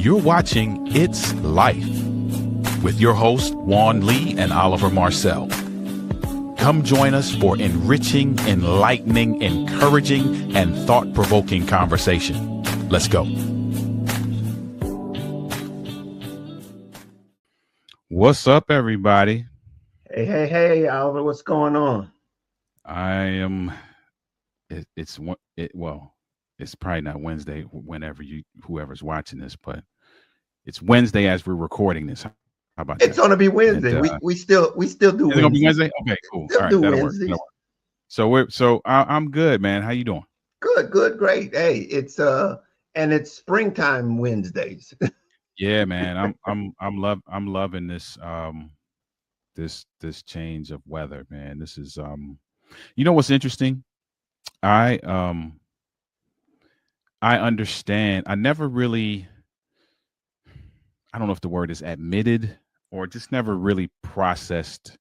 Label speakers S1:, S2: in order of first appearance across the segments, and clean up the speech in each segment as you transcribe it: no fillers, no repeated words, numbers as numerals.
S1: You're watching It's Life with your hosts, Juan Lee and Oliver Marcel. Come join us for enriching, enlightening, encouraging, and thought-provoking conversation. Let's go. What's up, everybody?
S2: Hey, Oliver, what's going on?
S1: It's probably not Wednesday whoever's watching this, but it's Wednesday as we're recording this. How about
S2: It's
S1: that?
S2: gonna be Wednesday. We still do
S1: Is it gonna be
S2: Wednesday.
S1: Wednesday? Okay, cool.
S2: Still
S1: All right,
S2: do
S1: that'll work.
S2: Wednesdays.
S1: I'm good, man. How you doing?
S2: Good, great. Hey, it's springtime Wednesdays.
S1: Yeah, man. I'm loving this this change of weather, man. This is you know what's interesting? I understand. I never really, I don't know if the word is admitted or just never really processed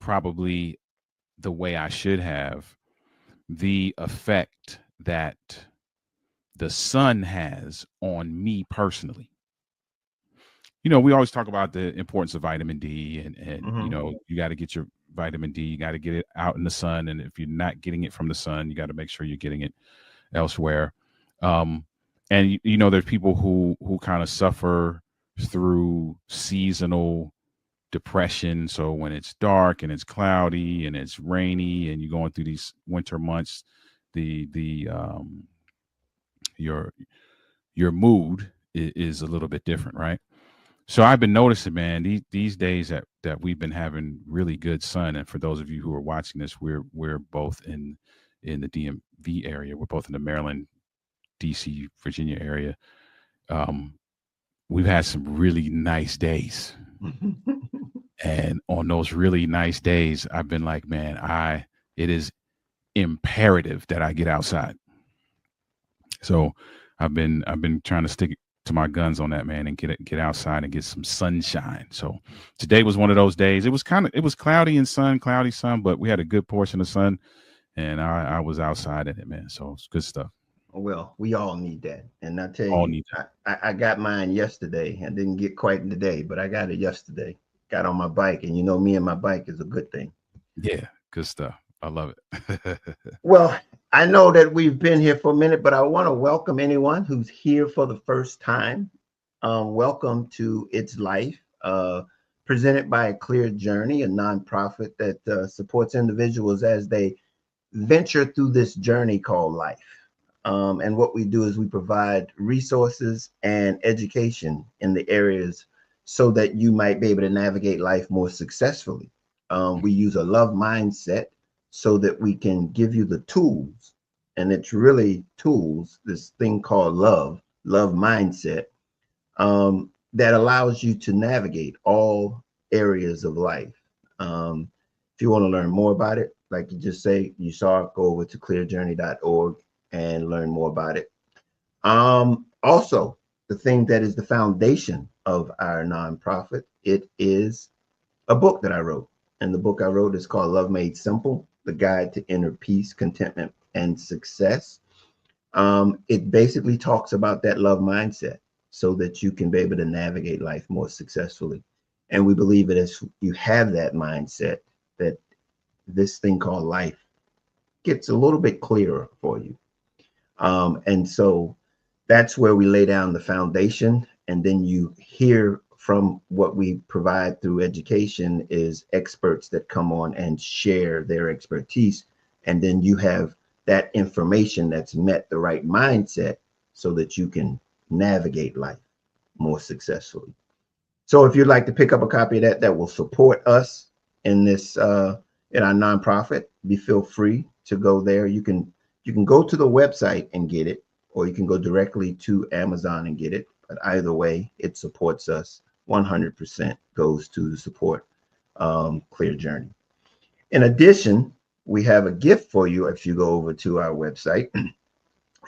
S1: probably the way I should have the effect that the sun has on me personally. You know, we always talk about the importance of vitamin D and you know, you got to get your vitamin D, you got to get it out in the sun. And if you're not getting it from the sun, you got to make sure you're getting it elsewhere. And you know, there's people who kind of suffer through seasonal depression. So when it's dark and it's cloudy and it's rainy and you're going through these winter months, the your mood is a little bit different, right? So I've been noticing, man, these days that we've been having really good sun. And for those of you who are watching this, we're both in the DMV area. We're both in the Maryland, DC, Virginia area. We've had some really nice days. And on those really nice days, I've been like, man, it is imperative that I get outside. So I've been trying to stick to my guns on that, man, and get outside and get some sunshine. So today was one of those days. It was cloudy sun, but we had a good portion of sun, and I was outside in it, man. So it's good stuff.
S2: Well, we all need that. And I tell
S1: All
S2: you,
S1: need that.
S2: I got mine yesterday. I didn't get quite today, but I got it yesterday. Got on my bike, and you know, me and my bike is a good thing.
S1: Yeah, good stuff. I love it.
S2: Well, I know that we've been here for a minute, but I want to welcome anyone who's here for the first time. Welcome to It's Life, presented by A Clear Journey, a nonprofit that supports individuals as they venture through this journey called life. And what we do is we provide resources and education in the areas so that you might be able to navigate life more successfully. We use a love mindset so that we can give you the tools, and it's really tools, this thing called love mindset, that allows you to navigate all areas of life. If you want to learn more about it, like you just say, you saw it, go over to clearjourney.org and learn more about it. Also, the thing that is the foundation of our nonprofit, it is a book that I wrote. And the book I wrote is called Love Made Simple, The Guide to Inner Peace, Contentment, and Success. It basically talks about that love mindset so that you can be able to navigate life more successfully. And we believe that as you have that mindset, that this thing called life gets a little bit clearer for you. And so that's where we lay down the foundation. And then you hear from what we provide through education is experts that come on and share their expertise. And then you have that information that's met the right mindset so that you can navigate life more successfully. So if you'd like to pick up a copy of that will support us in this, in our nonprofit, feel free to go there. You can go to the website and get it, or you can go directly to Amazon and get it. But either way, it supports us. 100% goes to support Clear Journey. In addition, we have a gift for you if you go over to our website.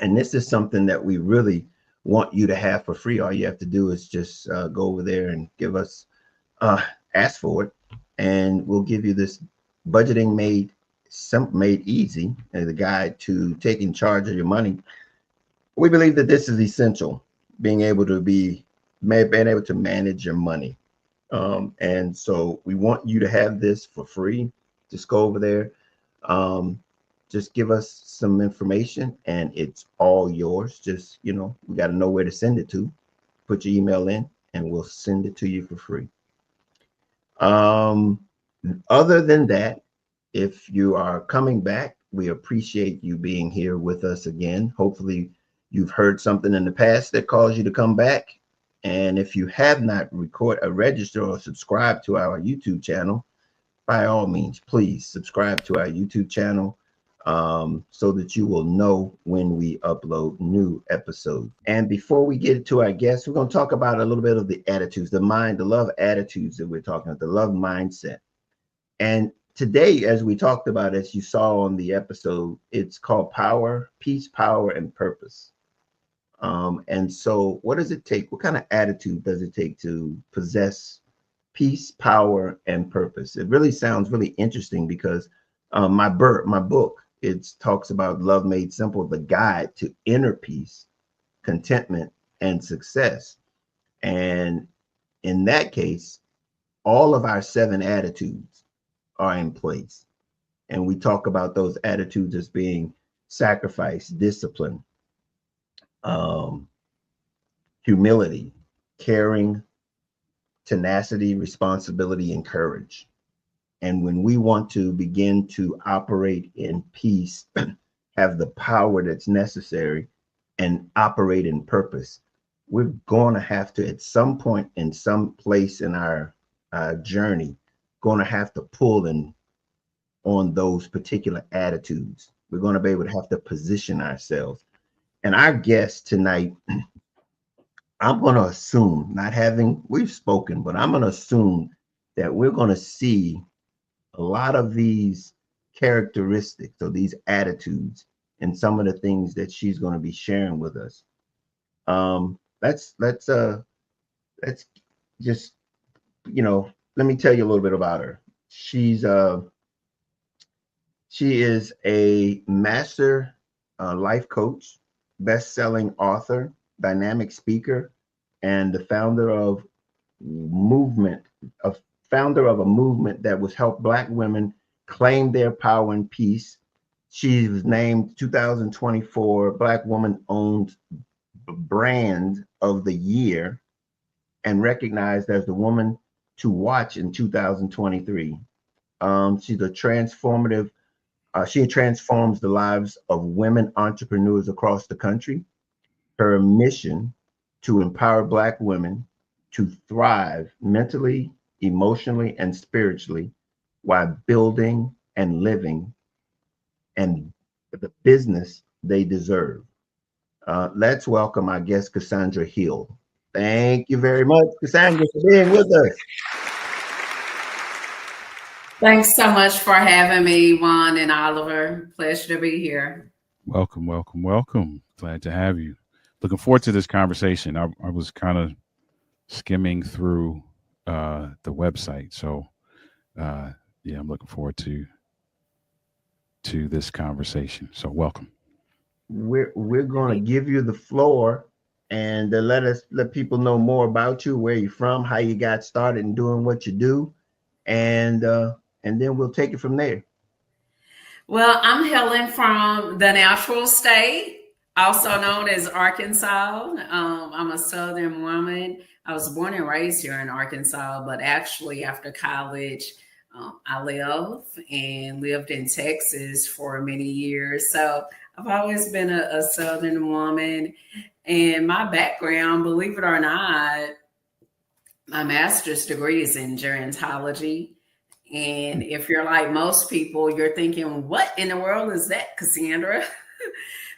S2: And this is something that we really want you to have for free. All you have to do is just go over there and give us, ask for it, and we'll give you this budgeting made easy, and the guide to taking charge of your money. We believe that this is essential, being able to be been able to manage your money. And so we want you to have this for free. Just go over there. Um, just give us some information and it's all yours. Just, we got to know where to send it to. Put your email in and we'll send it to you for free. Um, Other than that, if you are coming back, we appreciate you being here with us again. Hopefully, you've heard something in the past that caused you to come back. And if you have not registered or subscribed to our YouTube channel, by all means, please subscribe to our YouTube channel so that you will know when we upload new episodes. And before we get to our guests, we're going to talk about a little bit of the attitudes, the love attitudes that we're talking about, the love mindset. And today, as we talked about, as you saw on the episode, it's called Power, Peace, Power, and Purpose. And so what does it take? What kind of attitude does it take to possess peace, power, and purpose? It really sounds really interesting because my book, it talks about Love Made Simple, the guide to inner peace, contentment, and success. And in that case, all of our 7 attitudes are in place. And we talk about those attitudes as being sacrifice, discipline, humility, caring, tenacity, responsibility, and courage. And when we want to begin to operate in peace, have the power that's necessary, and operate in purpose, we're going to have to, at some point in some place in our journey, going to have to pull in on those particular attitudes. We're going to be able to have to position ourselves. And our guest tonight, I'm going to assume, we've spoken, but I'm going to assume that we're going to see a lot of these characteristics or these attitudes and some of the things that she's going to be sharing with us. Let's just, let me tell you a little bit about her. She is a master life coach, best-selling author, dynamic speaker, and the founder of a movement that was help Black women claim their power and peace. She was named 2024 Black Woman Owned Brand of the Year and recognized as the woman to watch in 2023. She's a transformative. She transforms the lives of women entrepreneurs across the country. Her mission to empower Black women to thrive mentally, emotionally, and spiritually while building and living and the business they deserve. Let's welcome our guest, Cassandra Hill. Thank you very much, Cassandra, for being with us.
S3: Thanks so much for having me, Juan and Oliver. Pleasure to be here.
S1: Welcome, welcome, welcome. Glad to have you. Looking forward to this conversation. I was kind of skimming through the website, so yeah, I'm looking forward to this conversation. So welcome.
S2: We're going to give you the floor and let people know more about you, where you're from, how you got started in doing what you do, and then we'll take it from there.
S3: Well, I'm hailing from the natural state, also known as Arkansas. I'm a Southern woman. I was born and raised here in Arkansas, but actually after college, I lived in Texas for many years. So I've always been a Southern woman. And my background, believe it or not, my master's degree is in gerontology. And if you're like most people, you're thinking, what in the world is that, Cassandra?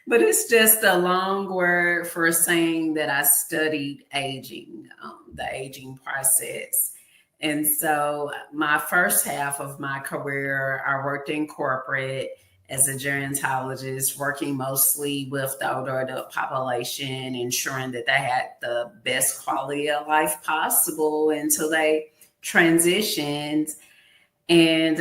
S3: But it's just a long word for saying that I studied aging, the aging process. And so my first half of my career, I worked in corporate as a gerontologist, working mostly with the older adult population, ensuring that they had the best quality of life possible until they transitioned. And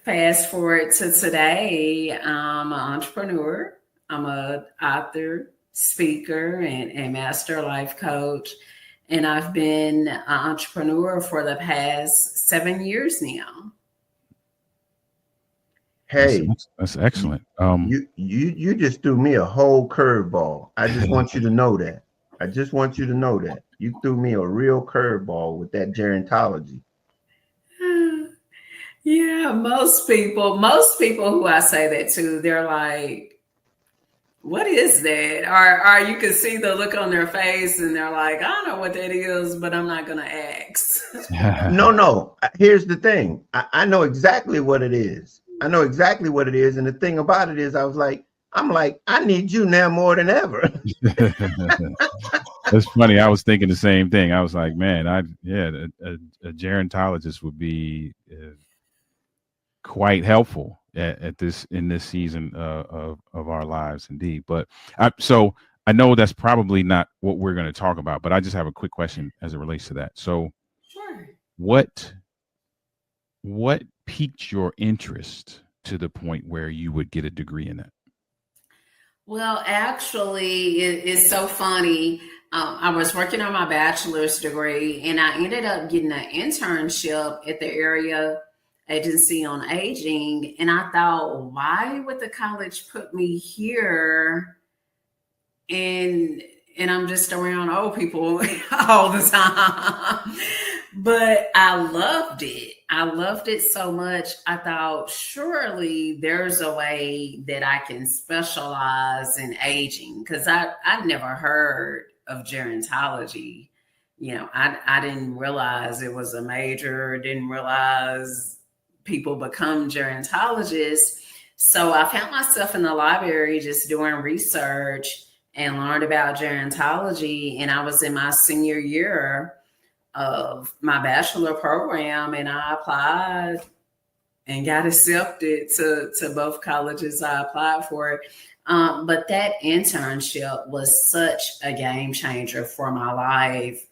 S3: fast forward to today, I'm an entrepreneur. I'm an author, speaker, and master life coach. And I've been an entrepreneur for the past 7 years now.
S2: Hey,
S1: that's excellent.
S2: you just threw me a whole curveball. I just want you to know that. I just want you to know that. You threw me a real curveball with that gerontology.
S3: Yeah, most people who I say that to, they're like, what is that? Or you can see the look on their face and they're like, I don't know what that is, but I'm not going to ask.
S2: No. Here's the thing. I know exactly what it is. I know exactly what it is. And the thing about it is, I'm like, I need you now more than ever.
S1: That's funny. I was thinking the same thing. I was like, man, a gerontologist would be quite helpful at this in this season of our lives, indeed. But so I know that's probably not what we're going to talk about, but I just have a quick question as it relates to that. So,
S3: Sure.
S1: what piqued your interest to the point where you would get a degree in that?
S3: Well, actually, it's so funny. I was working on my bachelor's degree, and I ended up getting an internship at the area agency on aging. And I thought, why would the college put me here? And I'm just around old people all the time. But I loved it. I loved it so much. I thought, surely there's a way that I can specialize in aging, because I'd never heard of gerontology. I didn't realize it was a major, didn't realize people become gerontologists. So I found myself in the library just doing research and learned about gerontology. And I was in my senior year of my bachelor program, and I applied and got accepted to both colleges I applied for. But that internship was such a game changer for my life.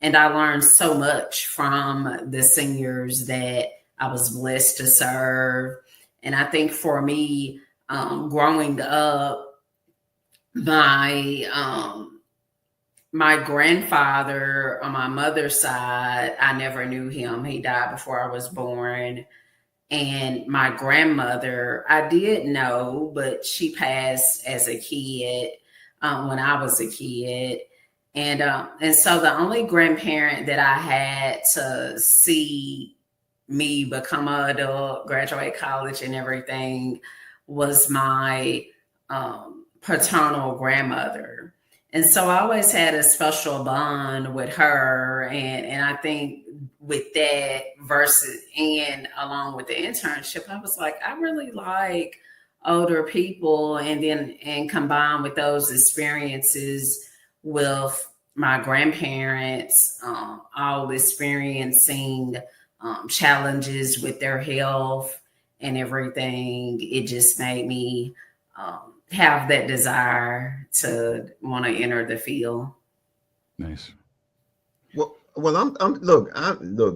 S3: And I learned so much from the seniors that I was blessed to serve. And I think for me, growing up, my grandfather on my mother's side, I never knew him. He died before I was born. And my grandmother, I did know, but she passed as a kid, when I was a kid. And so the only grandparent that I had to see me become an adult, graduate college and everything was my paternal grandmother. And so I always had a special bond with her. And I think with that and along with the internship, I was like, I really like older people. And combined with those experiences with my grandparents, all experiencing challenges with their health and everything, it just made me have that desire to want to enter the field.
S1: Nice.
S2: Well, I'm look,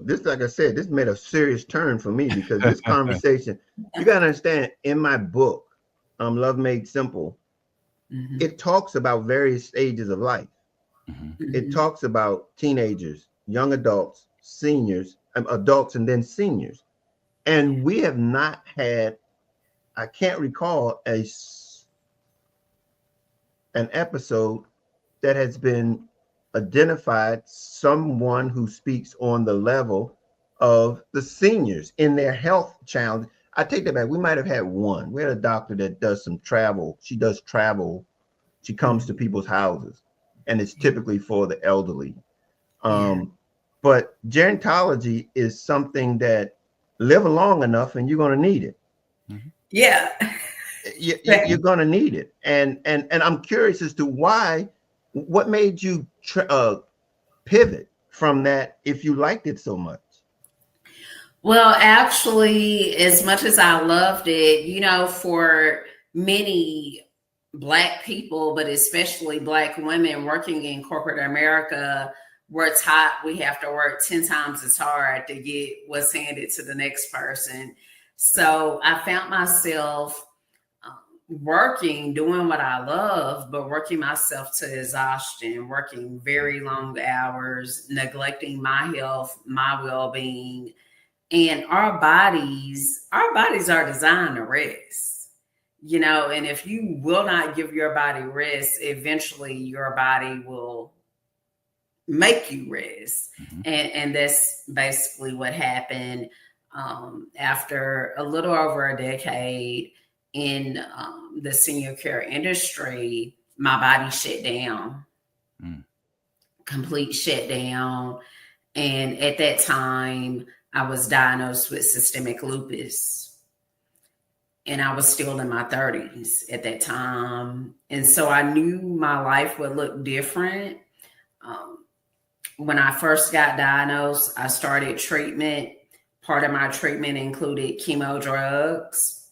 S2: this, like I said, this made a serious turn for me, because this conversation, you got to understand, in my book, Love Made Simple, it talks about various stages of life. It talks about teenagers, young adults, seniors, adults, and then seniors. And we have not had, I can't recall an episode that has been identified someone who speaks on the level of the seniors in their health challenge. I take that back. We might have had one. We had a doctor that does some travel. She does travel. She comes to people's houses, and it's typically for the elderly. But gerontology is something that live long enough and you're going to need it.
S3: Yeah.
S2: You're going to need it. And I'm curious as to what made you pivot from that if you liked it so much?
S3: Well, actually, as much as I loved it, for many Black people, but especially Black women working in corporate America, we're taught we have to work 10 times as hard to get what's handed to the next person. So I found myself working, doing what I love, but working myself to exhaustion, working very long hours, neglecting my health, my well-being. And our bodies are designed to rest, and if you will not give your body rest, eventually your body will make you rest.
S1: Mhm.
S3: And that's basically what happened. After a little over a decade in the senior care industry, my body shut down,
S1: Mm.
S3: complete shutdown. And at that time, I was diagnosed with systemic lupus. And I was still in my 30s at that time. And so I knew my life would look different. Um, when I first got diagnosed, I started treatment. Part of my treatment included chemo drugs.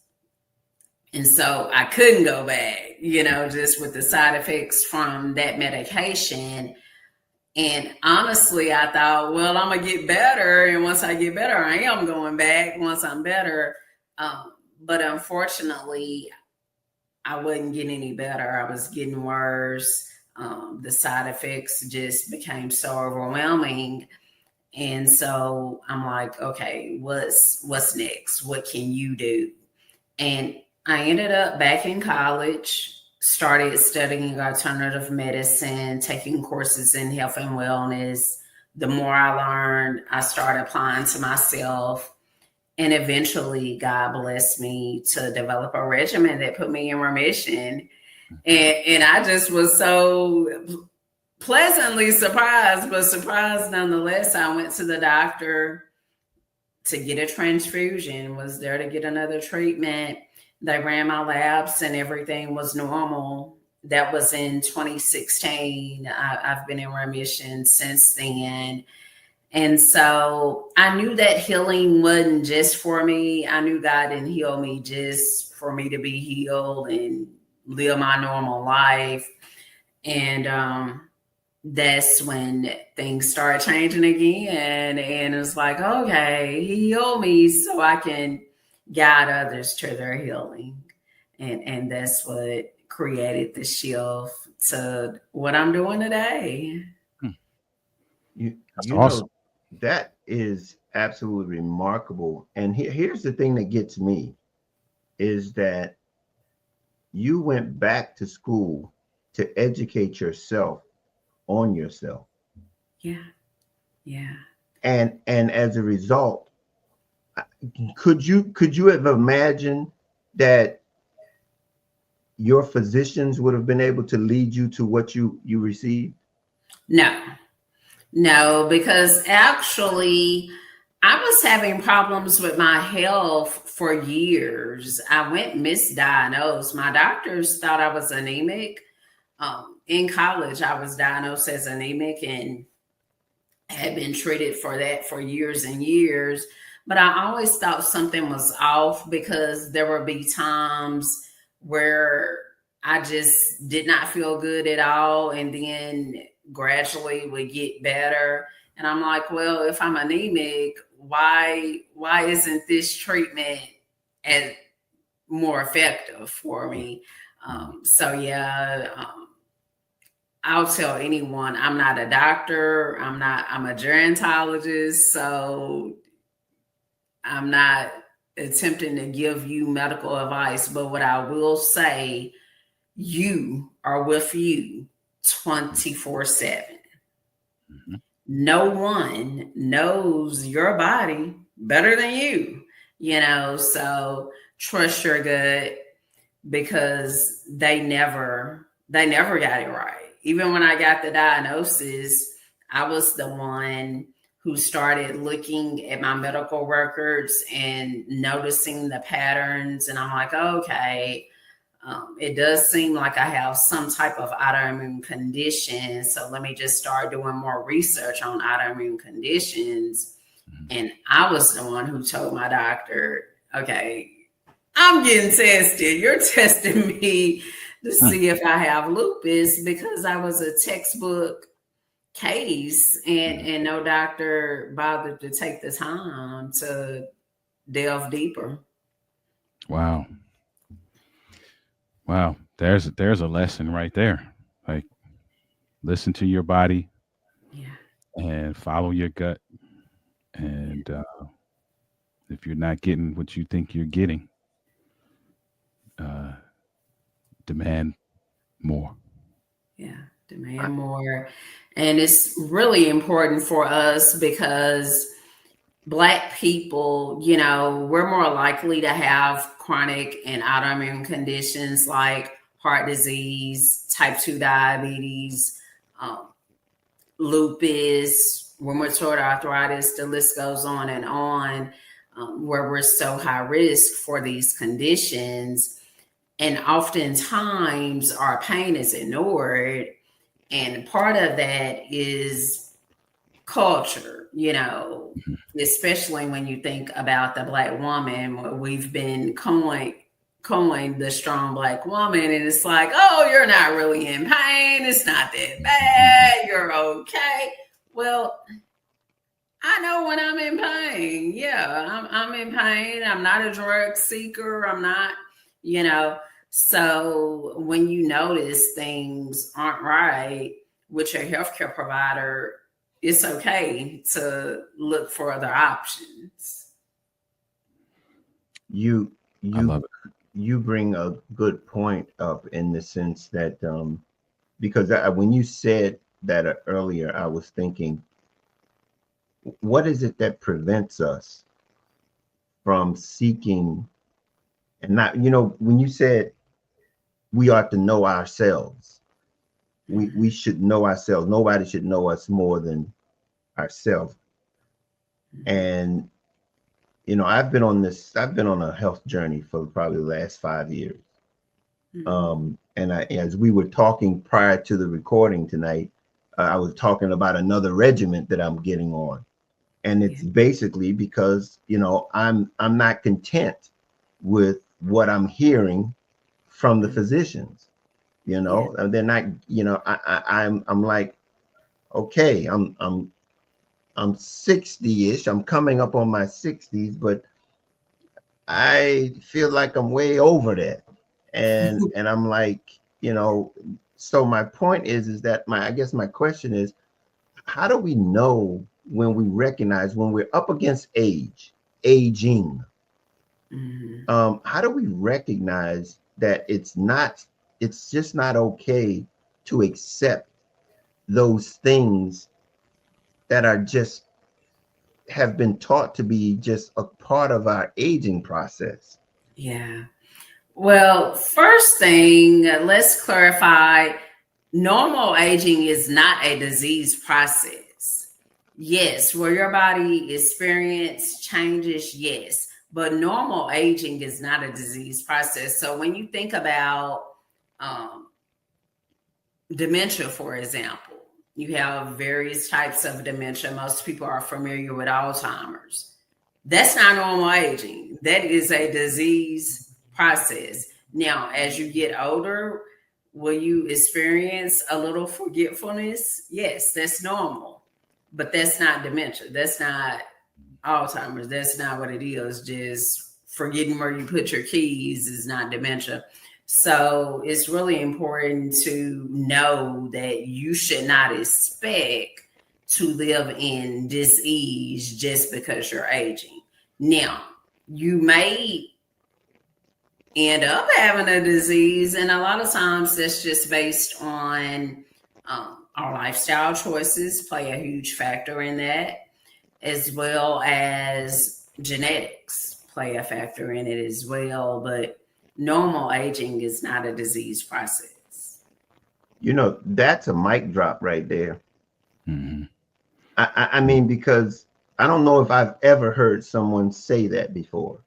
S3: And so I couldn't go back, just with the side effects from that medication. And honestly, I thought, well, I'm going to get better. And once I get better, I am going back once I'm better. But unfortunately, I wasn't getting any better. I was getting worse. The side effects just became so overwhelming. And so I'm like, okay, what's next? What can you do? And I ended up back in college, started studying alternative medicine, taking courses in health and wellness. The more I learned, I started applying to myself. And eventually, God blessed me to develop a regimen that put me in remission. And I just was so pleasantly surprised, but surprised nonetheless. I went to the doctor to get a transfusion, was there to get another treatment. They ran my labs and everything was normal. That was in 2016. I've been in remission since then. And so I knew that healing wasn't just for me. I knew God didn't heal me just for me to be healed and live my normal life. And that's when things started changing again. And it's like, okay, he healed me so I can guide others to their healing. And that's what created the shift to what I'm doing today.
S1: Hmm.
S2: You
S1: That's
S2: you
S1: awesome.
S2: know that is absolutely remarkable. And here's the thing that gets me is that you went back to school to educate yourself on yourself.
S3: Yeah. Yeah.
S2: And as a result, could you have imagined that your physicians would have been able to lead you to what you received?
S3: No, because actually, I was having problems with my health for years. I went misdiagnosed. My doctors thought I was anemic. In college, I was diagnosed as anemic and had been treated for that for years and years. But I always thought something was off because there would be times where I just did not feel good at all. And then gradually would get better. And I'm like, well, if I'm anemic, why isn't this treatment as more effective for me? So yeah, I'll tell anyone I'm not a doctor. I'm a gerontologist. So I'm not attempting to give you medical advice. But what I will say, you are with you 24/7.
S1: Mhm.
S3: No one knows your body better than so trust your gut because they never got it right. Even when I got the diagnosis, I was the one who started looking at my medical records and noticing the patterns. And I'm like, okay, it does seem like I have some type of autoimmune condition. So let me just start doing more research on autoimmune conditions.
S1: Mhm.
S3: And I was the one who told my doctor, okay, I'm getting tested. You're testing me to
S1: Hmm.
S3: see if I have lupus because I was a textbook case and no doctor bothered to take the time to delve deeper.
S1: Wow. Wow, there's a lesson right there. Like, listen to your body
S3: Yeah.
S1: and follow your gut.
S3: Yeah.
S1: And if you're not getting what you think you're getting, uh, demand more.
S3: Yeah.
S2: I,
S3: Demand more. And it's really important for us because Black people, we're more likely to have chronic and autoimmune conditions like heart disease, type 2 diabetes, um, lupus, rheumatoid arthritis, the list goes on and on, where we're so high risk for these conditions. And oftentimes our pain is ignored. And part of that is culture, especially when you think about the Black woman. We've been coined the strong Black woman, and it's like, oh, you're not really in pain. It's not that bad. You're okay. Well, I know when I'm in pain. Yeah, I'm in pain. I'm not a drug seeker. I'm not, you know. So when you notice things aren't right with your healthcare provider, it's okay to look for other options.
S2: you
S1: I
S2: you
S1: love it.
S2: you bring a good point up in the sense that because when you said that earlier, I was thinking, what is it that prevents us from seeking and not, when you said we ought to know ourselves, we should know ourselves. Nobody should know us more than ourselves. And I've been on a health journey for probably the last 5 years. And as we were talking prior to the recording tonight, I was talking about another regiment that I'm getting on, and it's basically because I'm not content with what I'm hearing from the physicians. And they're not. I'm like, okay, I'm 60-ish. I'm coming up on my 60s, but I feel like I'm way over that. And I'm like, so my point is that I guess my question is, how do we know when we recognize when we're up against aging? How do we recognize that it's just not okay to accept those things that are just have been taught to be just a part of our aging process?
S3: Yeah. Well, first thing, let's clarify, normal aging is not a disease process. Yes, where your body experience changes, yes, but normal aging is not a disease process. So when you think about um, dementia, for example, you have various types of dementia. Most people are familiar with Alzheimer's. That's not normal aging. That is a disease process. Now, as you get older, will you experience a little forgetfulness? Yes, that's normal, but that's not dementia. That's not Alzheimer's. That's not what it is. Just forgetting where you put your keys is not dementia. So it's really important to know that you should not expect to live in dis-ease just because you're aging. Now, you may end up having a disease, and a lot of times that's just based on our lifestyle choices play a huge factor in that, as well as genetics play a factor in it as well. But normal aging is not a disease process.
S2: That's a mic drop right there.
S1: Mm-hmm.
S2: I mean, because I don't know if I've ever heard someone say that before.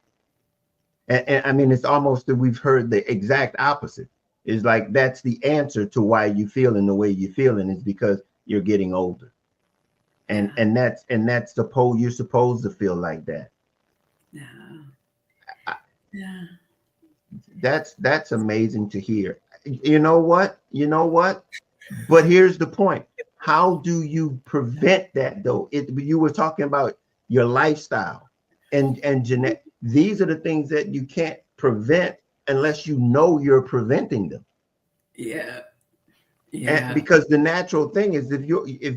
S2: And I mean, it's almost that we've heard the exact opposite. It's like that's the answer to why you feeling the way you're feeling is because you're getting older.
S3: Yeah.
S2: And that's you're supposed to feel like that.
S3: Yeah.
S2: I,
S3: Yeah.
S2: that's amazing to hear. You know what? But here's the point. How do you prevent that though? You were talking about your lifestyle and genetic. These are the things that you can't prevent unless you know you're preventing them.
S3: Yeah.
S2: And
S3: Yeah.
S2: because the natural thing is, if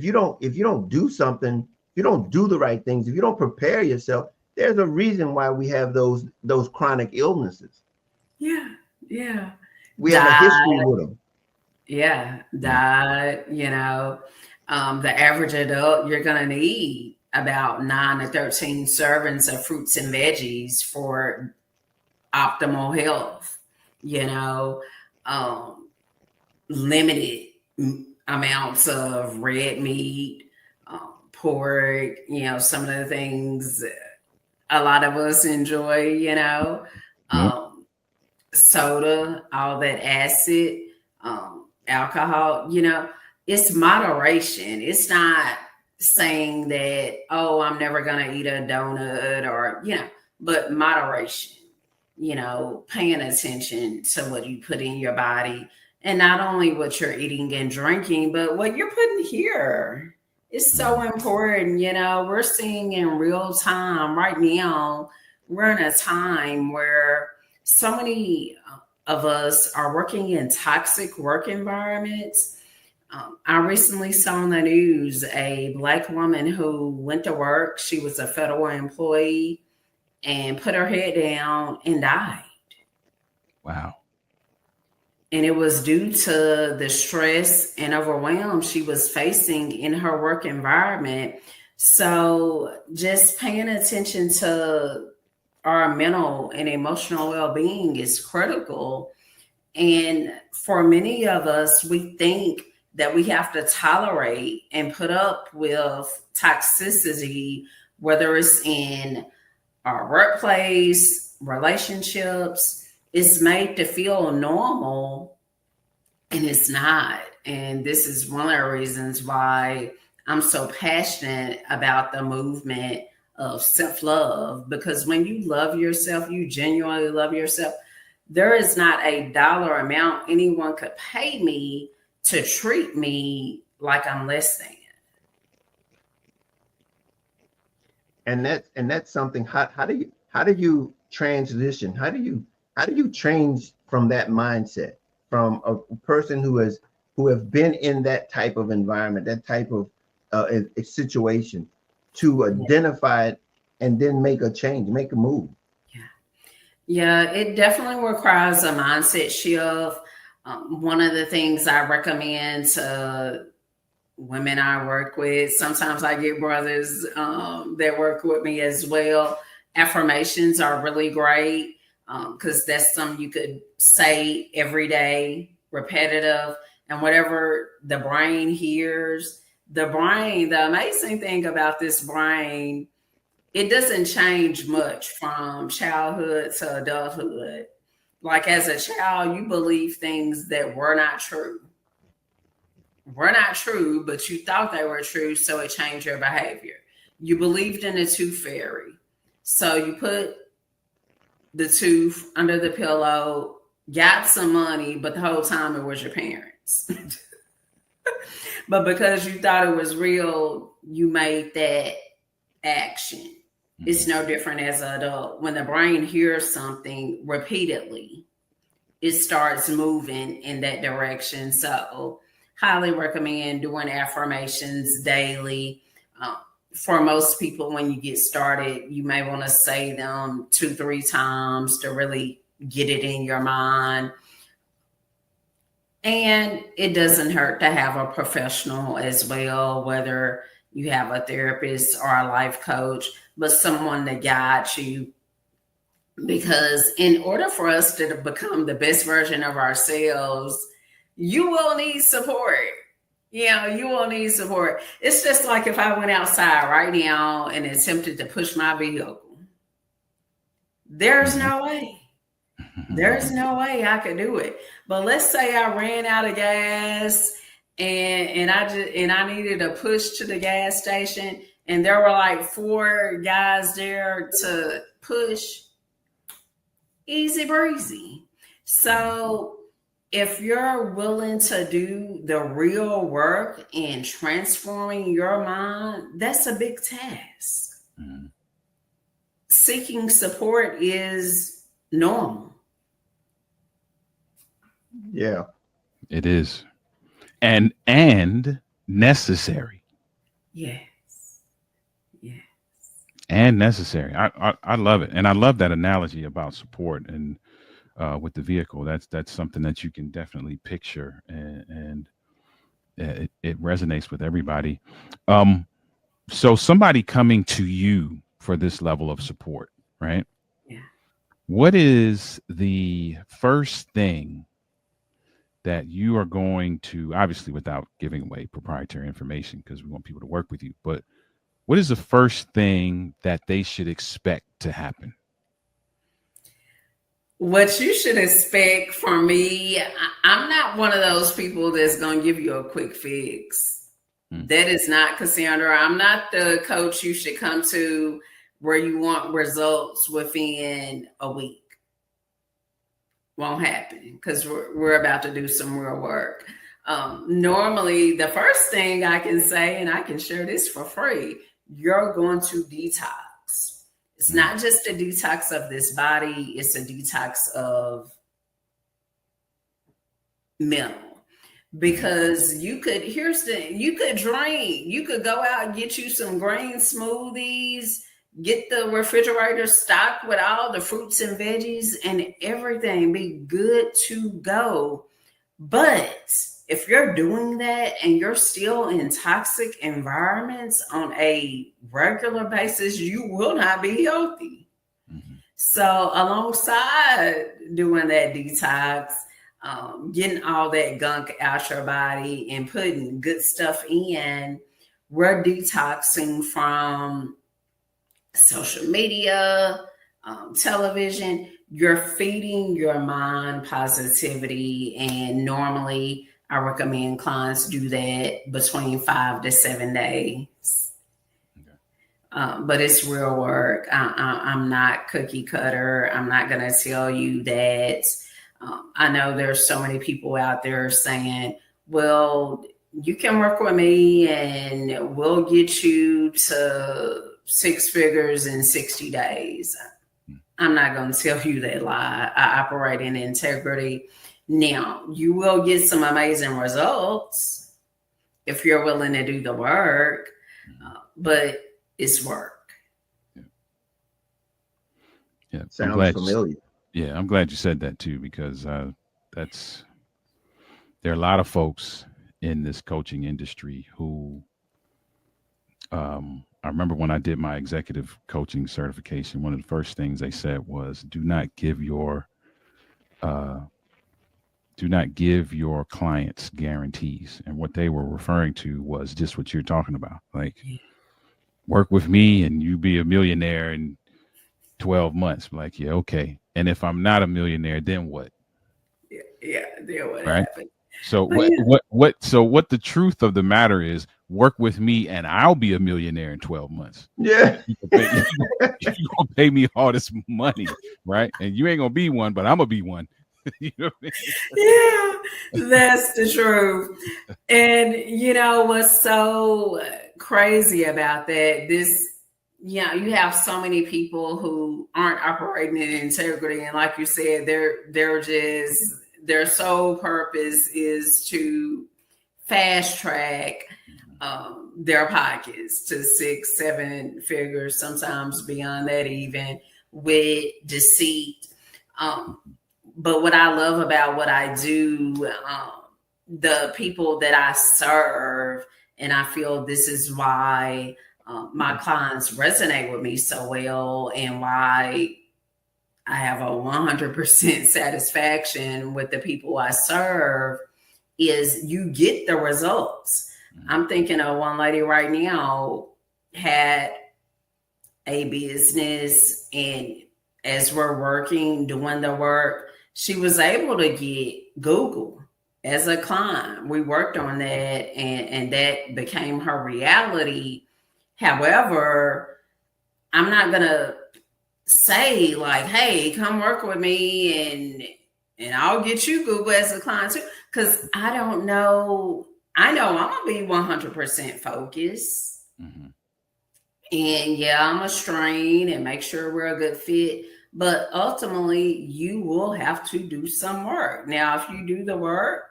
S2: you don't do something, if you don't do the right things, if you don't prepare yourself, there's a reason why we have those chronic illnesses.
S3: Yeah. Yeah.
S2: We have a history
S3: Died.
S2: with them.
S3: Yeah.
S1: Yeah.
S3: Died. The average adult, you're going to need about 9 to 13 servings of fruits and veggies for optimal health. You know, um, limited amounts of red meat, pork, some of the things a lot of us enjoy,
S1: Yep.
S3: um, soda, all that acid, alcohol, it's moderation. It's not saying that, oh, I'm never going to eat a donut but moderation, paying attention to what you put in your body and not only what you're eating and drinking, but what you're putting here. It's so important. We're seeing in real time right now, we're in a time where so many of us are working in toxic work environments. I recently saw on the news a Black woman who went to work. She was a federal employee and put her head down and died.
S1: Wow.
S3: And it was due to the stress and overwhelm she was facing in her work environment. So just paying attention to our mental and emotional well-being is critical. And for many of us, we think that we have to tolerate and put up with toxicity, whether it's in our workplace, relationships. It's made to feel normal, and it's not. And this is one of the reasons why I'm so passionate about the movement of self-love, because when you love yourself, you genuinely love yourself, there is not a dollar amount anyone could pay me to treat me like I'm less than.
S2: And that's something. How do you transition? How do you change from that mindset, from a person who have been in that type of environment, that type of a situation, to identify it and then make a change, make a move?
S3: Yeah, it definitely requires a mindset shift. One of the things I recommend to women I work with, sometimes I get brothers that work with me as well. Affirmations are really great because that's something you could say every day, repetitive, and whatever the brain hears. The amazing thing about this brain, it doesn't change much from childhood to adulthood. Like as a child, you believe things that were not true. But you thought they were true, so it changed your behavior. You believed in the tooth fairy, so you put the tooth under the pillow, got some money, but the whole time it was your parents. But because you thought it was real, you made that action. It's no different as an adult. When the brain hears something repeatedly, it starts moving in that direction. So highly recommend doing affirmations daily. For most people, when you get started, you may want to say them 2-3 times to really get it in your mind. And it doesn't hurt to have a professional as well, whether you have a therapist or a life coach, but someone to guide you. Because in order for us to become the best version of ourselves, you will need support. You will need support. It's just like if I went outside right now and attempted to push my vehicle. There's no way. There's no way I could do it. But let's say I ran out of gas and I needed a push to the gas station, and there were like 4 guys there to push. Easy breezy. So if you're willing to do the real work in transforming your mind, that's a big task. Mm. Seeking support is normal.
S2: Yeah.
S1: It is. And necessary.
S3: Yes. Yeah.
S1: And necessary. I love it. And I love that analogy about support and with the vehicle. That's something that you can definitely picture, and it resonates with everybody. Um, so somebody coming to you for this level of support, right?
S3: Yeah.
S1: What is the first thing that you are going to, obviously without giving away proprietary information because we want people to work with you, but what is the first thing that they should expect to happen?
S3: What you should expect from me, I'm not one of those people that's going to give you a quick fix.
S1: Mm.
S3: That is not Cassandra. I'm not the coach you should come to where you want results within a week. Won't happen because we're about to do some real work. Normally, the first thing I can say, and I can share this for free, you're going to detox. It's not just a detox of this body, it's a detox of mental. Because you could drink, you could go out and get you some green smoothies, get the refrigerator stocked with all the fruits and veggies and everything, be good to go. But if you're doing that and you're still in toxic environments on a regular basis, you will not be healthy.
S1: Mm-hmm.
S3: So alongside doing that detox, getting all that gunk out your body and putting good stuff in, we're detoxing from social media, television. You're feeding your mind positivity, and normally I recommend clients do that between 5 to 7 days. But it's real work. I'm not cookie cutter. I'm not going to tell you that. I know there's so many people out there saying, well, you can work with me and we'll get you to 6 figures in 60 days. I'm not going to tell you that lie. I operate in integrity. Now, you will get some amazing results if you're willing to do the work, but it's work.
S1: Yeah.
S2: Sounds familiar.
S1: Yeah, I'm glad you said that too, because there are a lot of folks in this coaching industry who, I remember when I did my executive coaching certification, one of the first things they said was, uh, do not give your clients guarantees. And what they were referring to was just what you're talking about, like work with me and you be a millionaire in 12 months. I'm like, yeah, okay. And if I'm not a millionaire, then what?
S3: Yeah, then what
S1: Right.
S3: happened?
S1: So
S3: But yeah.
S1: what the truth of the matter is, work with me and I'll be a millionaire in 12 months.
S2: Yeah.
S1: You gonna pay me all this money, right? And you ain't gonna be one, but I'm gonna be one. You know what I
S3: Yeah, that's the truth. And you know what's so crazy about that? You have so many people who aren't operating in integrity, and like you said, they're just their sole purpose is to fast track their pockets to 6, 7 figures, sometimes beyond that, even with deceit. But what I love about what I do, the people that I serve, and I feel this is why my clients resonate with me so well, and why I have a 100% satisfaction with the people I serve, is you get the results. I'm thinking of one lady right now had a business, and as we're working, doing the work, she was able to get Google as a client. We worked on that, and that became her reality. However, I'm not going to say like, hey, come work with me and I'll get you Google as a client too, because I don't know. I know I'm gonna be 100% focused,
S1: Mm-hmm.
S3: and yeah, I'm gonna strain and make sure we're a good fit. But ultimately, you will have to do some work. Now, if you do the work,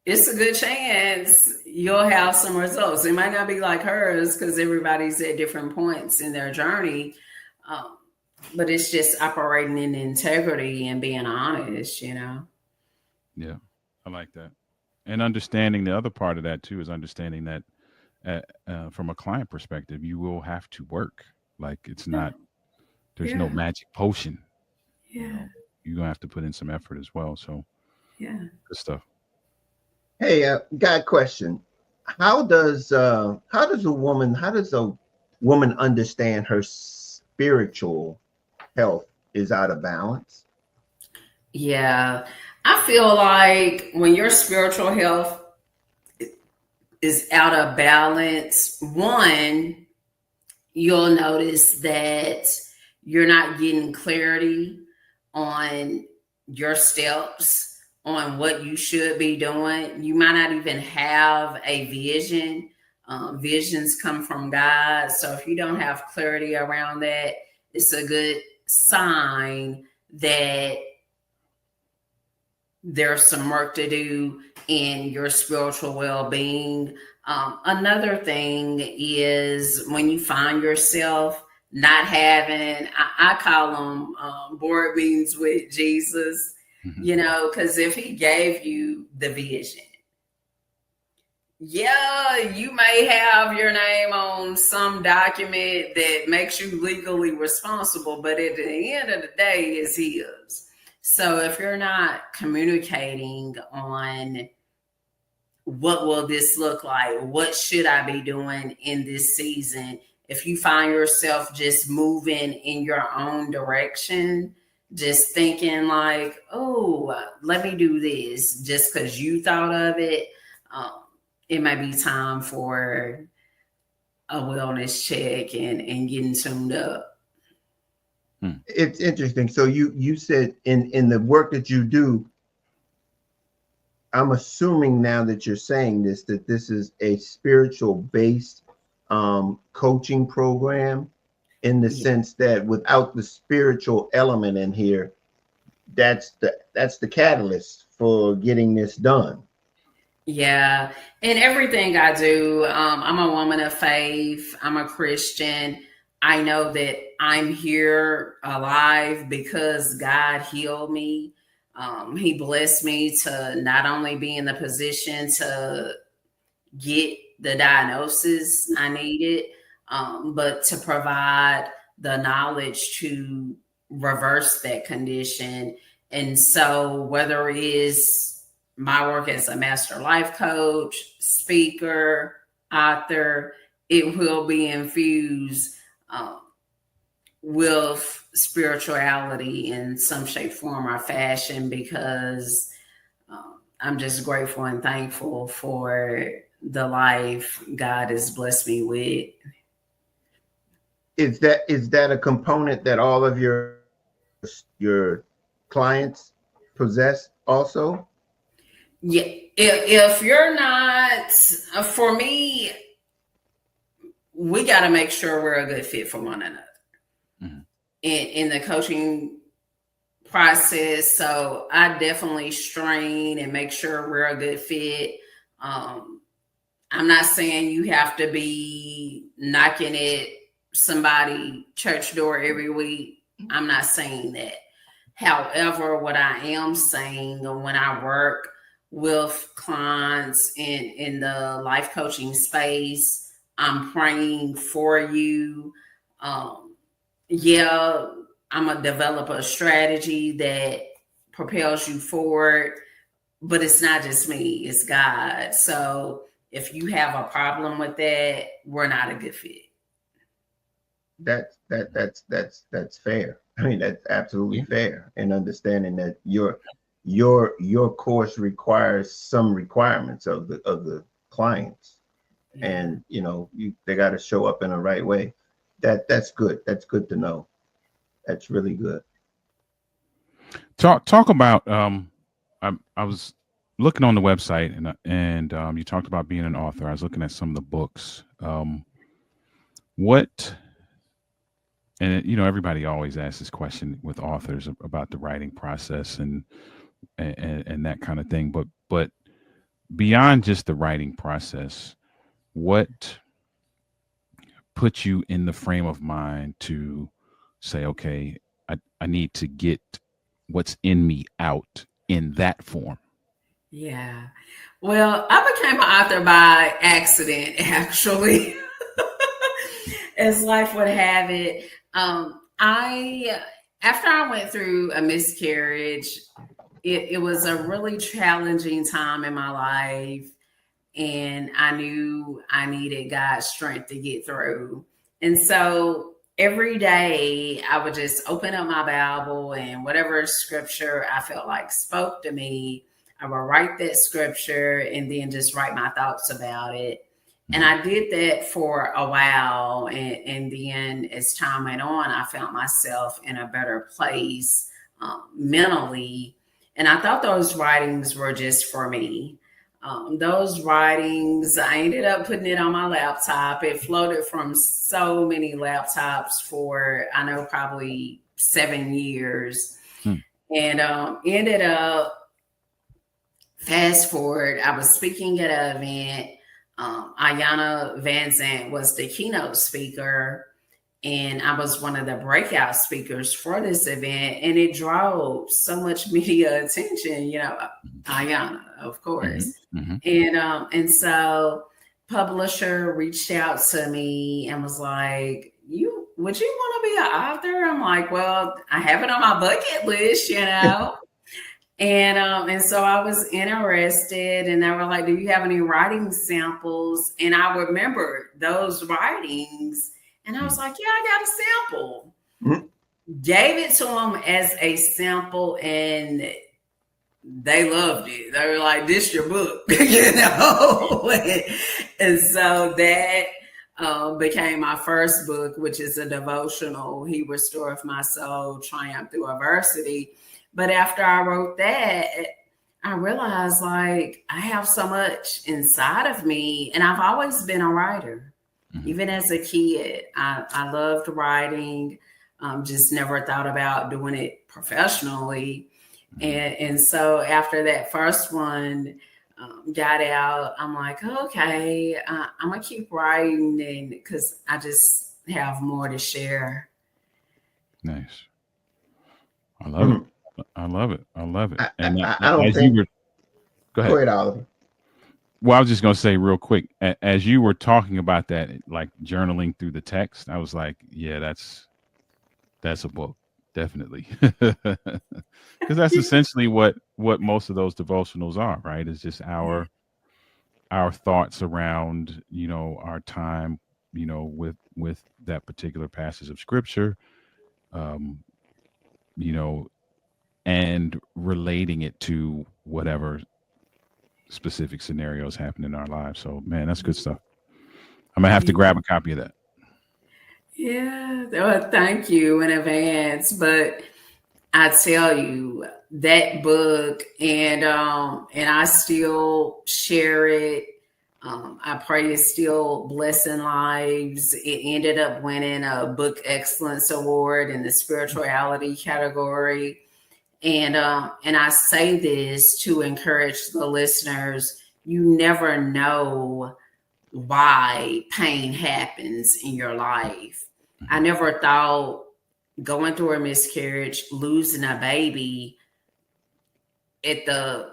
S3: it's a good chance you'll have some results. It might not be like hers because everybody's at different points in their journey. Um, but it's just operating in integrity and being honest, you know?
S1: Yeah, I like that. And understanding the other part of that too is understanding that from a client perspective, you will have to work. Like it's
S3: Yeah.
S1: not, there's no
S3: Yeah.
S1: magic potion. You
S3: Yeah.
S1: know, you're gonna have to put in some effort as well. So
S3: Yeah.
S1: good stuff.
S2: Hey, got a question. How does a woman understand her spiritual health is out of balance?
S3: Yeah. I feel like when your spiritual health is out of balance, one, you'll notice that you're not getting clarity on your steps, on what you should be doing. You might not even have a vision. Visions come from God. So if you don't have clarity around that, it's a good sign that there's some work to do in your spiritual well-being. Another thing is when you find yourself not having, I call them board meetings with Jesus,
S1: Hmm.
S3: you know, because if he gave you the vision, yeah, you may have your name on some document that makes you legally responsible, but at the end of the day, it's his. So if you're not communicating on what will this look like, what should I be doing in this season, if you find yourself just moving in your own direction, just thinking like, oh, let me do this just because you thought of it, um, it might be time for a wellness check and getting tuned up.
S1: Hmm.
S2: It's interesting. So you said in the work that you do, I'm assuming now that you're saying this that this is a spiritual based coaching program in the
S3: Yeah.
S2: sense that without the spiritual element in here, that's the catalyst for getting this done.
S3: Yeah, and everything I do, I'm a woman of faith. I'm a Christian. I know that I'm here alive because God healed me. He blessed me to not only be in the position to get the diagnosis I needed, but to provide the knowledge to reverse that condition. And so, whether it is my work as a master life coach, speaker, author, it will be infused um, with spirituality in some shape, form, or fashion because I'm just grateful and thankful for the life God has blessed me with.
S2: Is that a component that all of your clients possess also?
S3: Yeah, if you're not, for me, we got to make sure we're a good fit for one another
S1: Hmm.
S3: in the coaching process. So I definitely strain and make sure we're a good fit. Um, I'm not saying you have to be knocking at somebody church door every week. I'm not saying that. However, what I am saying when I work with clients in the life coaching space, I'm praying for you. Um, yeah, I'm gonna develop a strategy that propels you forward, but it's not just me, it's God. So if you have a problem with that, we're not a good fit.
S2: That's fair. I mean, that's absolutely
S1: Yeah.
S2: fair. And understanding that your course requires some requirements of the clients,
S3: Yeah.
S2: and they got to show up in the right way. That's good. That's good to know. That's really good.
S1: Talk about. I was looking on the website and you talked about being an author. I was looking at some of the books. What And you know, everybody always asks this question with authors about the writing process and that kind of thing. But beyond just the writing process, what put you in the frame of mind to say, okay, I need to get what's in me out in that form?
S3: Yeah. Well, I became an author by accident, actually, as life would have it. I After I went through a miscarriage, it was a really challenging time in my life, and I knew I needed God's strength to get through. And so every day I would just open up my Bible, and whatever scripture I felt like spoke to me, I would write that scripture and then just write my thoughts about it. And I did that for a while. And then as time went on, I found myself in a better place mentally. And I thought those writings were just for me. Those writings, I ended up putting it on my laptop. It floated from so many laptops for, I know, probably 7 years. And ended up, fast forward, I was speaking at an event. Ayana Van Zant was the keynote speaker, and I was one of the breakout speakers for this event, and it drove so much media attention, you know, Ayana, of course. And so publisher reached out to me and was like, would you want to be an author? I'm like, well, I have it on my bucket list, you know. And so I was interested, and they were like, do you have any writing samples? And I remember those writings, and I was like, yeah, I got a sample. Gave it to them as a sample, and they loved it. They were like, this your book, you know? And so that became my first book, which is a devotional, He Restoreth My Soul, Triumph Through Adversity. But after I wrote that, I realized, like, I have so much inside of me, and I've always been a writer. Even as a kid, I loved writing, just never thought about doing it professionally. And so after that first one got out, I'm like, okay, I'm going to keep writing, and because I just have more to share.
S1: Nice. I love it. I love it. I love it. And
S2: I don't think.
S1: Go ahead.
S2: Go ahead, Oliver.
S1: Well, I was just going to say real quick, as you were talking about that, like journaling through the text, I was like, yeah, that's a book, definitely. Because that's essentially what most of those devotionals are, right? It's just our thoughts around, you know, our time, you know, with that particular passage of scripture, you know, and relating it to whatever specific scenarios happen in our lives. So, man, that's good stuff. I'm gonna have to grab a copy of that.
S3: Yeah, well, thank you in advance. But I tell you, that book, and I still share it. I pray it's still blessing lives. It ended up winning a Book Excellence Award in the spirituality category. And I say this to encourage the listeners. You never know why pain happens in your life. I never thought going through a miscarriage, losing a baby at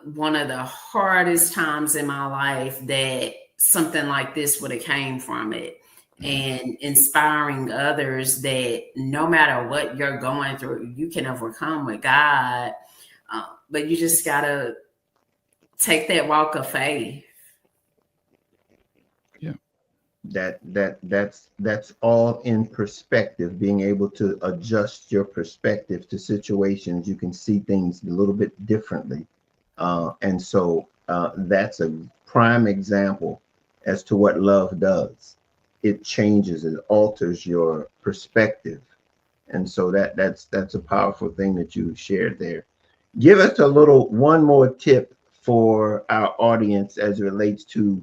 S3: one of the hardest times in my life, that something like this would have came from it. And inspiring others that no matter what you're going through, you can overcome with God. But you just gotta take that walk of faith.
S1: Yeah.
S2: That's all in perspective. Being able to adjust your perspective to situations, you can see things a little bit differently. And so that's a prime example as to what love does. It changes, it alters your perspective. And so that's a powerful thing that you shared there. Give us one more tip for our audience as it relates to,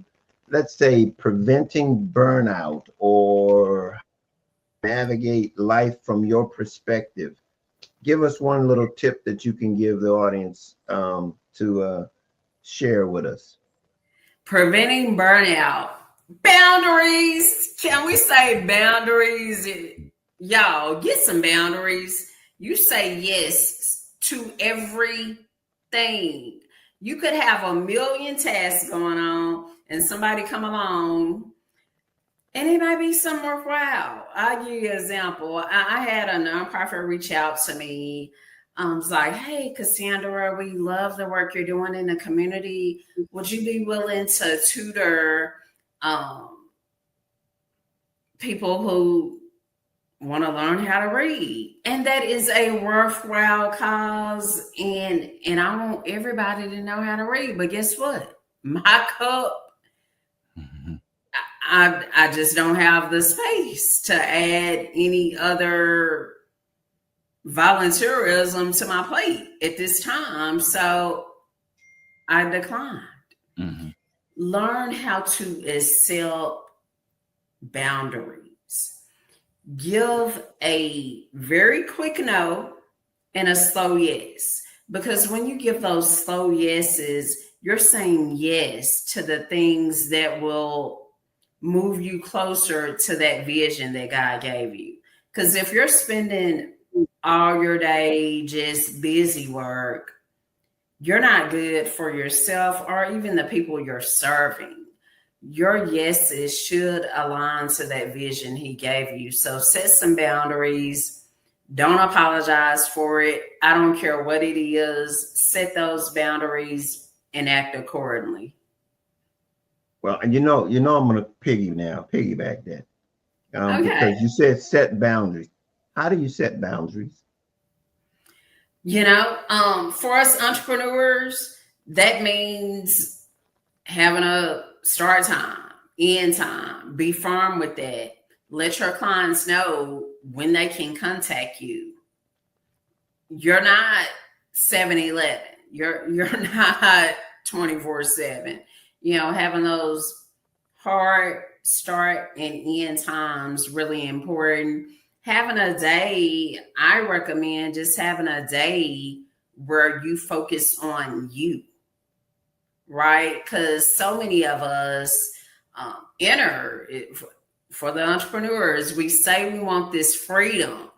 S2: let's say, preventing burnout or navigate life from your perspective. Give us one little tip that you can give the audience to share with us.
S3: Preventing burnout. Boundaries. Can we say boundaries? Y'all, get some boundaries. You say yes to everything. You could have a million tasks going on and somebody come along and it might be some worthwhile. I'll give you an example. I had a nonprofit reach out to me. It's like, hey, Cassandra, we love the work you're doing in the community. Would you be willing to tutor people who want to learn how to read? And that is a worthwhile cause. And I want everybody to know how to read. But guess what? My cup, I just don't have the space to add any other volunteerism to my plate at this time. So I declined.
S1: Mm-hmm.
S3: Learn how to accept boundaries. Give a very quick no and a slow yes. Because when you give those slow yeses, you're saying yes to the things that will move you closer to that vision that God gave you. Because if you're spending all your day just busy work, you're not good for yourself or even the people you're serving. Your yeses should align to that vision He gave you. So set some boundaries. Don't apologize for it. I don't care what it is. Set those boundaries and act accordingly.
S2: Well, and I'm going to piggyback that.
S3: Okay.
S2: Because you said set boundaries. How do you set boundaries?
S3: For us entrepreneurs, that means having a start time, end time. Be firm with that. Let your clients know when they can contact you. You're not 7-Eleven. You're not 24/7. Having those hard start and end times really important. Having a day, I recommend just having a day where you focus on you, right? Because so many of us for the entrepreneurs, we say we want this freedom,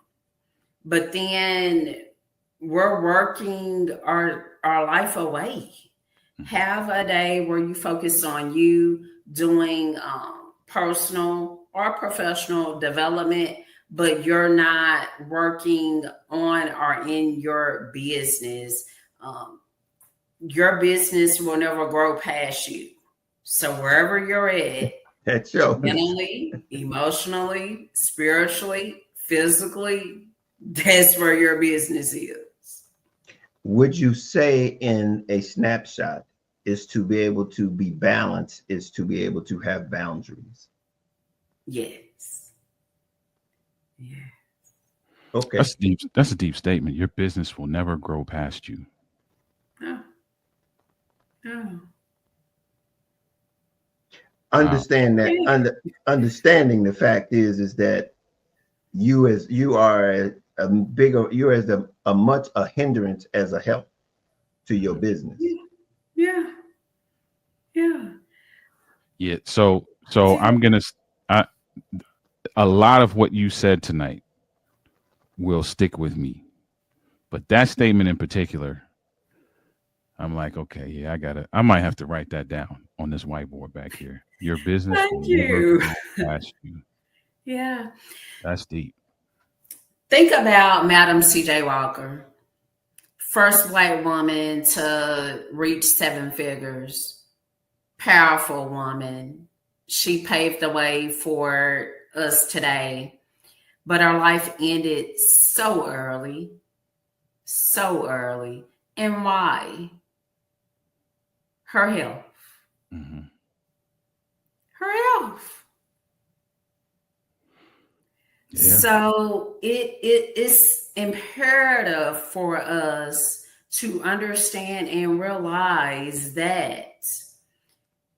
S3: but then we're working our life away. Have a day where you focus on you doing personal or professional development, but you're not working on or in your business. Your business will never grow past you. So wherever you're at,
S2: that's your
S3: mentally, emotionally, spiritually, physically, that's where your business is.
S2: Would you say in a snapshot is to be able to be balanced, is to be able to have boundaries?
S3: Yes. Yeah.
S2: Okay.
S1: That's a deep statement. Your business will never grow past you.
S3: No. No.
S2: Understand that. Understanding the fact is that you're as much a hindrance as a help to your business.
S3: Yeah.
S1: So a lot of what you said tonight will stick with me, but that statement in particular, I'm like, okay, yeah, I might have to write that down on this whiteboard back here. Your business will never grow past you.
S3: Yeah.
S1: That's deep.
S3: Think about Madam C.J. Walker, first Black woman to reach 7 figures, powerful woman. She paved the way for us today, but her life ended so early. And why? Her health.
S1: Mm-hmm.
S3: Her health. Yeah. So it is imperative for us to understand and realize that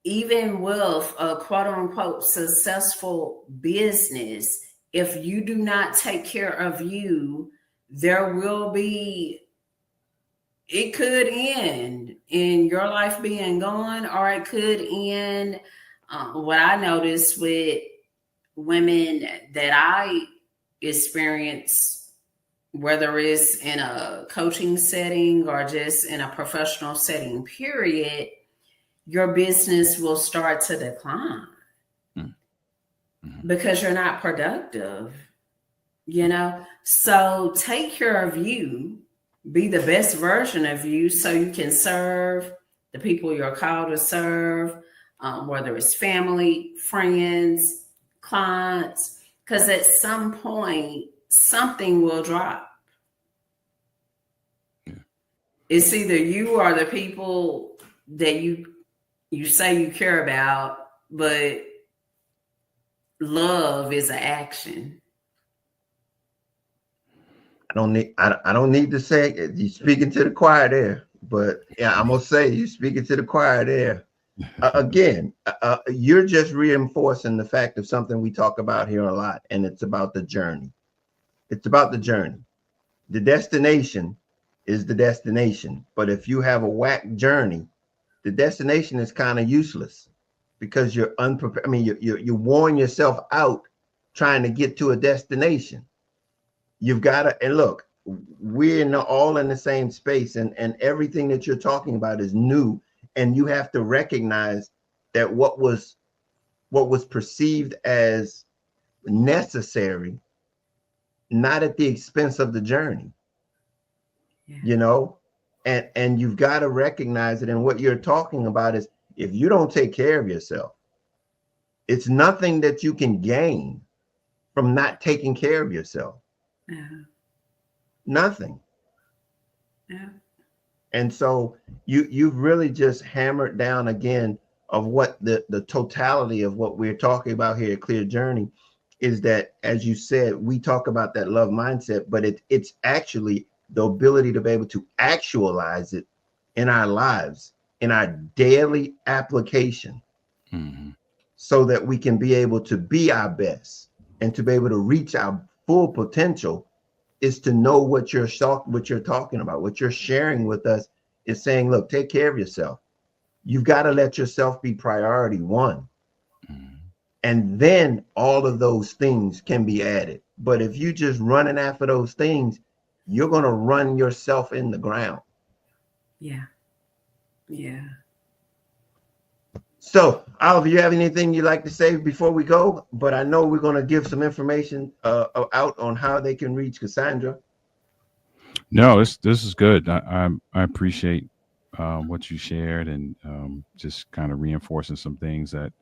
S3: even with a quote unquote successful business, if you do not take care of you, there will be, it could end in your life being gone, or it could end. What I noticed with women that I experience, whether it's in a coaching setting or just in a professional setting, period, your business will start to decline because you're not productive, So take care of you, be the best version of you so you can serve the people you're called to serve, whether it's family, friends, clients, because at some point, something will drop. It's either you or the people that you say you care about, but love is an action.
S2: I don't need to say it. You're speaking to the choir there, but yeah, I'm gonna say you're speaking to the choir there. Again, you're just reinforcing the fact of something we talk about here a lot, and it's about the journey. It's about the journey. The destination is the destination, but if you have a whack journey, the destination is kind of useless because you're unprepared. I mean, you're worn yourself out trying to get to a destination. You've got to, and look, we're all in the same space, and everything that you're talking about is new, and you have to recognize that what was perceived as necessary, not at the expense of the journey. And you've got to recognize it. And what you're talking about is, if you don't take care of yourself, it's nothing that you can gain from not taking care of yourself. Nothing. And so you've really just hammered down again of what the totality of what we're talking about here at Clear Journey is, that, as you said, we talk about that love mindset, but it's actually the ability to be able to actualize it in our lives, in our daily application, so that we can be able to be our best and to be able to reach our full potential. Is to know what you're talking about, what you're sharing with us is saying, look, take care of yourself. You've got to let yourself be priority one. And then all of those things can be added. But if you just running after those things, you're going to run yourself in the ground. Yeah. So, Oliver, you have anything you'd like to say before we go? But I know we're going to give some information out on how they can reach Cassandra.
S1: No, this is good. I appreciate what you shared, and just kind of reinforcing some things that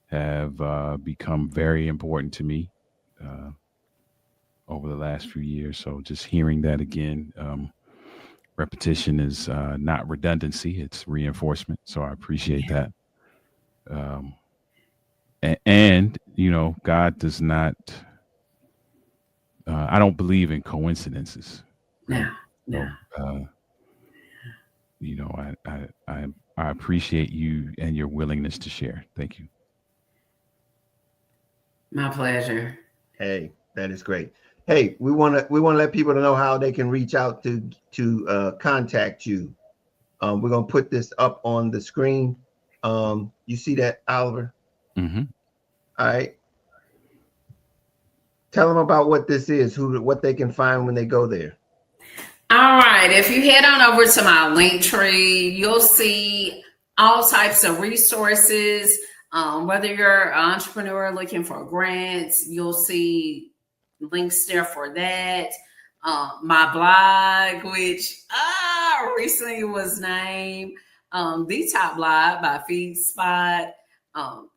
S1: have become very important to me over the last few years. So just hearing that again, repetition is not redundancy; it's reinforcement. So I appreciate that. And God does not. I don't believe in coincidences. Right? No. I appreciate you and your willingness to share. Thank you.
S3: My pleasure.
S2: Hey, that is great. Hey, we want to let people know how they can reach out to contact you. We're gonna put this up on the screen. You see that, Oliver?
S1: Mm-hmm.
S2: All right. Tell them about what this is, what they can find when they go there.
S3: All right. If you head on over to my link tree, you'll see all types of resources. Whether you're an entrepreneur looking for grants, you'll see links there for that. My blog, which recently was named the top blog by FeedSpot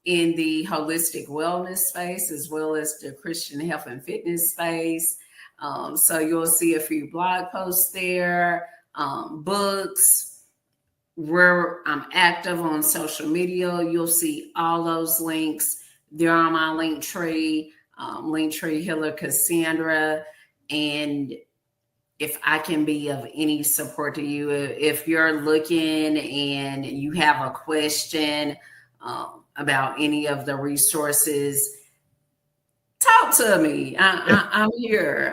S3: in the holistic wellness space, as well as the Christian health and fitness space. So you'll see a few blog posts there, books, where I'm active on social media. You'll see all those links. They're on my link tree Healer Cassandra. And if I can be of any support to you, if you're looking and you have a question about any of the resources, talk to me. I'm here.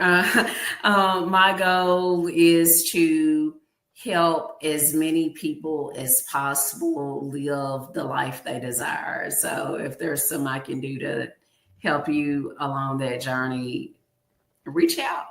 S3: My goal is to help as many people as possible live the life they desire. So if there's something I can do to help you along that journey, reach out.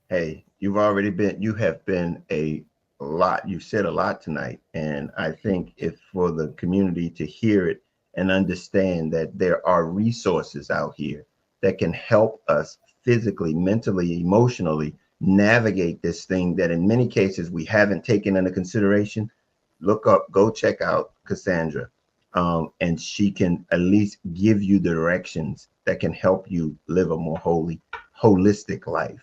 S2: Hey, you have been a lot. You've said a lot tonight. And I think if for the community to hear it and understand that there are resources out here that can help us physically, mentally, emotionally navigate this thing that in many cases we haven't taken into consideration, go check out Cassandra. And she can at least give you directions that can help you live a more holistic life.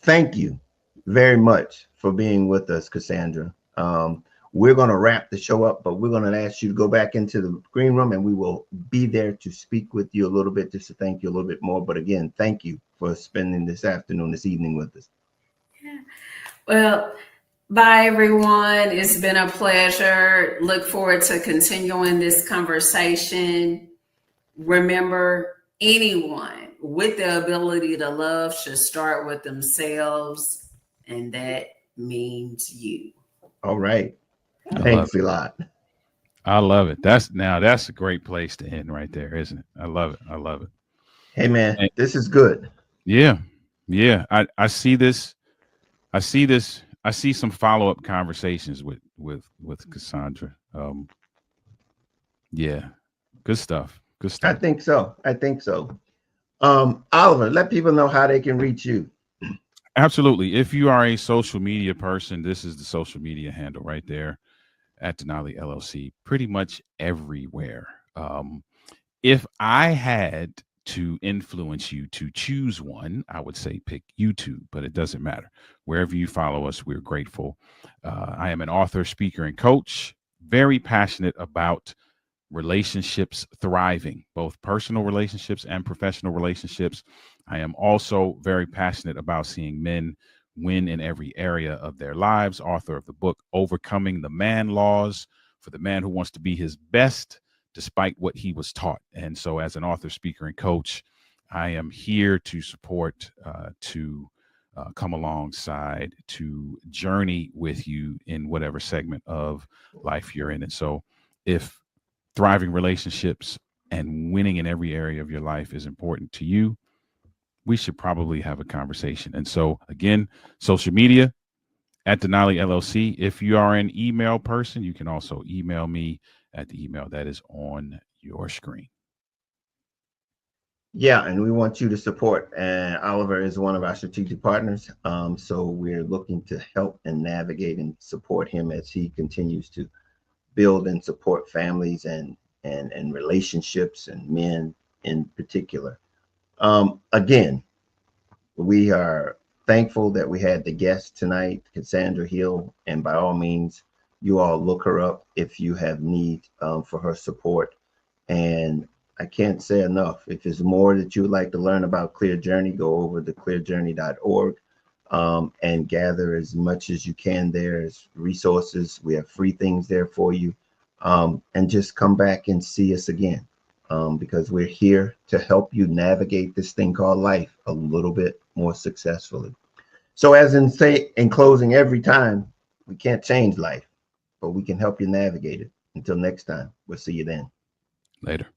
S2: Thank you very much for being with us, Cassandra. We're going to wrap the show up, but we're going to ask you to go back into the green room and we will be there to speak with you a little bit, just to thank you a little bit more. But again, thank you for spending this evening with us.
S3: Yeah. Well, bye, everyone. It's been a pleasure. Look forward to continuing this conversation. Remember, anyone with the ability to love should start with themselves, and that means you.
S2: All right. Thanks a lot.
S1: I love it. That's a great place to end right there, isn't it? I love it. I love it.
S2: Hey man, this is good.
S1: Yeah. Yeah. I see this. I see some follow-up conversations with Cassandra. Yeah. Good stuff. Good stuff.
S2: I think so. Oliver, let people know how they can reach you.
S1: Absolutely. If you are a social media person, this is the social media handle right there at Denali LLC, pretty much everywhere. If I had to influence you to choose one, I would say pick YouTube, but it doesn't matter. Wherever you follow us, we're grateful. I am an author, speaker, and coach, very passionate about relationships thriving, both personal relationships and professional relationships. I am also very passionate about seeing men win in every area of their lives. Author of the book, Overcoming the Man Laws, for the man who wants to be his best despite what he was taught. And so as an author, speaker, and coach, I am here to support, to come alongside, to journey with you in whatever segment of life you're in. And so if thriving relationships and winning in every area of your life is important to you, we should probably have a conversation. And so again, social media at Denali LLC. If you are an email person, you can also email me at the email that is on your screen.
S2: Yeah, and we want you to support. And Oliver is one of our strategic partners. So we're looking to help and navigate and support him as he continues to build and support families and relationships and men in particular. Again, we are thankful that we had the guest tonight, Cassandra Hill, and by all means, you all look her up if you have need for her support. And I can't say enough. If there's more that you would like to learn about Clear Journey, go over to clearjourney.org and gather as much as you can there as resources. We have free things there for you. And just come back and see us again because we're here to help you navigate this thing called life a little bit more successfully. So as in closing every time, we can't change life, but we can help you navigate it. Until next time, we'll see you then.
S1: Later.